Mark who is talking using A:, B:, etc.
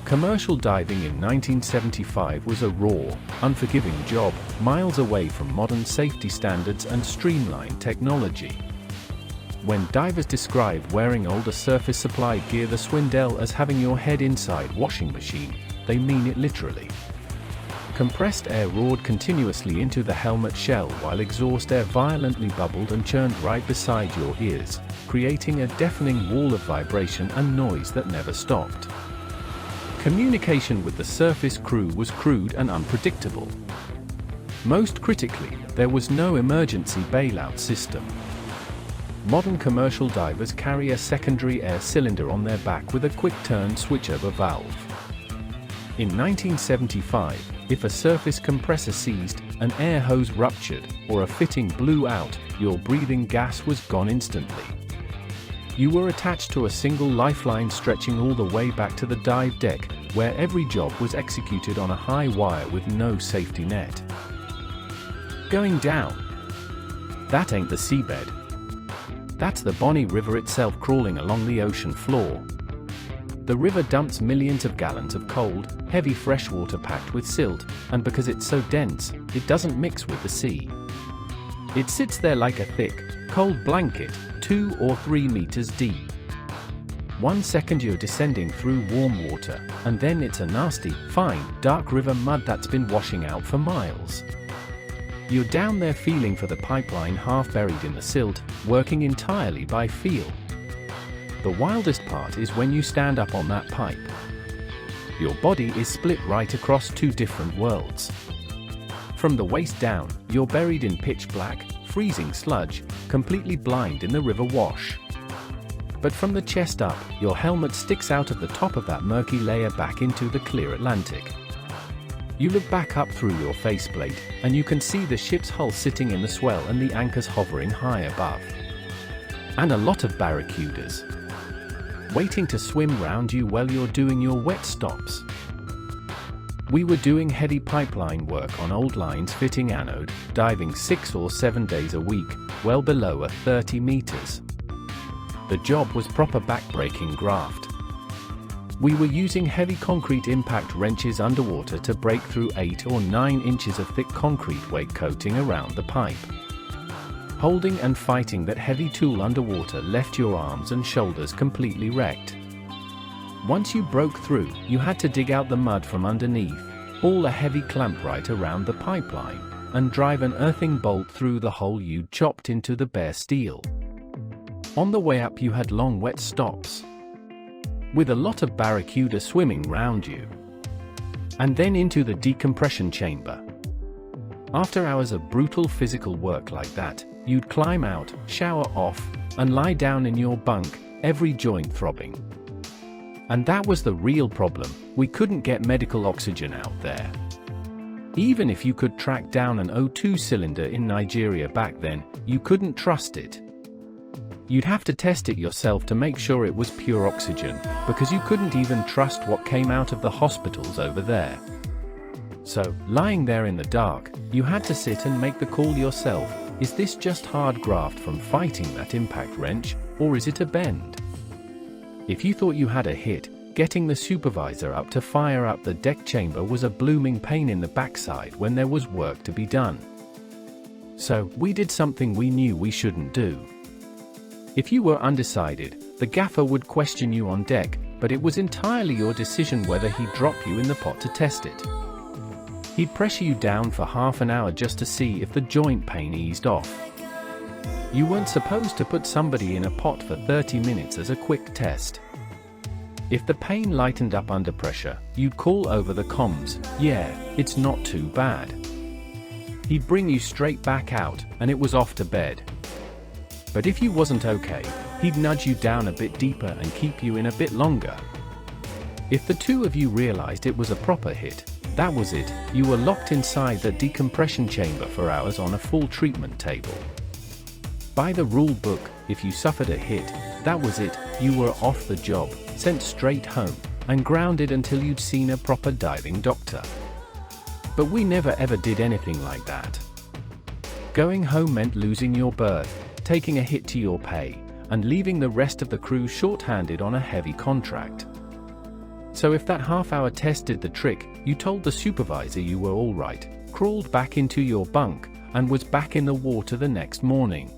A: Commercial diving in 1975 was a raw, unforgiving job, miles away from modern safety standards and streamlined technology. When divers describe wearing older surface supply gear the swindle as having your head inside washing machine, they mean it literally. Compressed air roared continuously into the helmet shell while exhaust air violently bubbled and churned right beside your ears, creating a deafening wall of vibration and noise that never stopped. Communication with the surface crew was crude and unpredictable. Most critically, there was no emergency bailout system. Modern commercial divers carry a secondary air cylinder on their back with a quick-turn switchover valve. In 1975, if a surface compressor seized, an air hose ruptured, or a fitting blew out, your breathing gas was gone instantly. You were attached to a single lifeline stretching all the way back to the dive deck, where every job was executed on a high wire with no safety net. Going down. That ain't the seabed. That's the Bonny River itself crawling along the ocean floor. The river dumps millions of gallons of cold, heavy freshwater packed with silt, and because it's so dense, it doesn't mix with the sea. It sits there like a thick, cold blanket, 2 or 3 meters deep. 1 second you're descending through warm water, and then it's a nasty, fine, dark river mud that's been washing out for miles. You're down there feeling for the pipeline half buried in the silt, working entirely by feel. The wildest part is when you stand up on that pipe. Your body is split right across 2 different worlds. From the waist down, you're buried in pitch black, freezing sludge, completely blind in the river wash. But from the chest up, your helmet sticks out of the top of that murky layer back into the clear Atlantic. You look back up through your faceplate, and you can see the ship's hull sitting in the swell and the anchors hovering high above. And a lot of barracudas waiting to swim round you while you're doing your wet stops. We were doing heady pipeline work on old lines fitting anode, diving 6 or 7 days a week, well below 30 meters. The job was proper backbreaking graft. We were using heavy concrete impact wrenches underwater to break through 8 or 9 inches of thick concrete weight coating around the pipe. Holding and fighting that heavy tool underwater left your arms and shoulders completely wrecked. Once you broke through, you had to dig out the mud from underneath, haul a heavy clamp right around the pipeline, and drive an earthing bolt through the hole you'd chopped into the bare steel. On the way up you had long wet stops, with a lot of barracuda swimming round you. And then into the decompression chamber. After hours of brutal physical work like that, you'd climb out, shower off, and lie down in your bunk, every joint throbbing. And that was the real problem, we couldn't get medical oxygen out there. Even if you could track down an O2 cylinder in Nigeria back then, you couldn't trust it. You'd have to test it yourself to make sure it was pure oxygen, because you couldn't even trust what came out of the hospitals over there. So, lying there in the dark, you had to sit and make the call yourself, is this just hard graft from fighting that impact wrench, or is it a bend? If you thought you had a hit, getting the supervisor up to fire up the deck chamber was a blooming pain in the backside when there was work to be done. So, we did something we knew we shouldn't do. If you were undecided, the gaffer would question you on deck, but it was entirely your decision whether he'd drop you in the pot to test it. He'd pressure you down for half an hour just to see if the joint pain eased off. You weren't supposed to put somebody in a pot for 30 minutes as a quick test. If the pain lightened up under pressure, you'd call over the comms, yeah, it's not too bad. He'd bring you straight back out, and it was off to bed. But if you wasn't okay, he'd nudge you down a bit deeper and keep you in a bit longer. If the two of you realized it was a proper hit, that was it, you were locked inside the decompression chamber for hours on a full treatment table. By the rule book, if you suffered a hit, that was it, you were off the job, sent straight home, and grounded until you'd seen a proper diving doctor. But we never ever did anything like that. Going home meant losing your berth, taking a hit to your pay, and leaving the rest of the crew short-handed on a heavy contract. So if that half-hour test did the trick, you told the supervisor you were all right, crawled back into your bunk, and was back in the water the next morning.